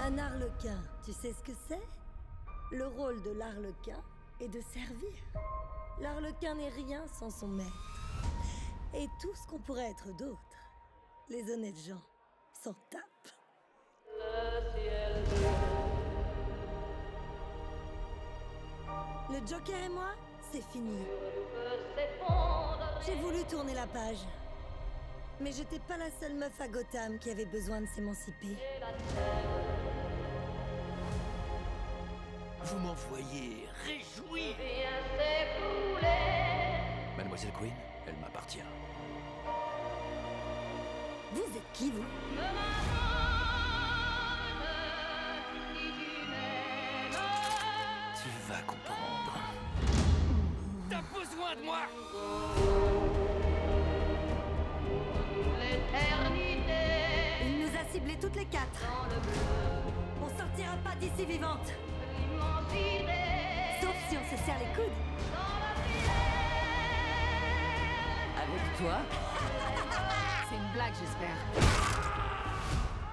Un arlequin, tu sais ce que c'est? Le rôle de l'arlequin est de servir. L'arlequin n'est rien sans son maître. Et tout ce qu'on pourrait être d'autre. Les honnêtes gens s'en tapent. Le Joker et moi, c'est fini. J'ai voulu tourner la page. Mais j'étais pas la seule meuf à Gotham qui avait besoin de s'émanciper. Vous m'envoyez réjouir. Mademoiselle Queen, elle m'appartient. Vous êtes qui, vous? Tu vas comprendre. T'as besoin de moi. Il nous a ciblés toutes les quatre. On sortira pas d'ici vivante. Sauf si on se serre les coudes. Avec toi? C'est une blague, j'espère.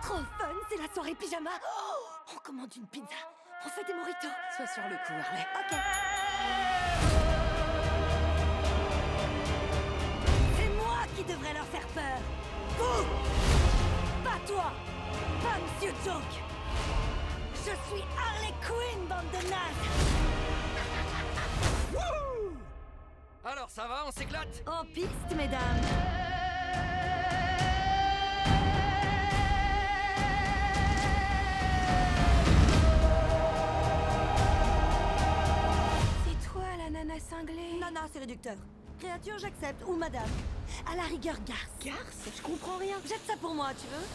Trop fun, c'est la soirée pyjama. Oh, on commande une pizza. On fait des mojitos. Sois sur le coup, Harley. Ok. C'est moi qui devrais leur faire peur. Vous! Pas toi! Pas Monsieur Joke! Je suis Harley Quinn, bande de nazes! Alors ça va, on s'éclate? En piste, mesdames! C'est toi, la nana cinglée? Non, c'est réducteur. Créature, j'accepte. Ou madame. À la rigueur, garce. Garce? Je comprends rien. Jette ça pour moi, tu veux?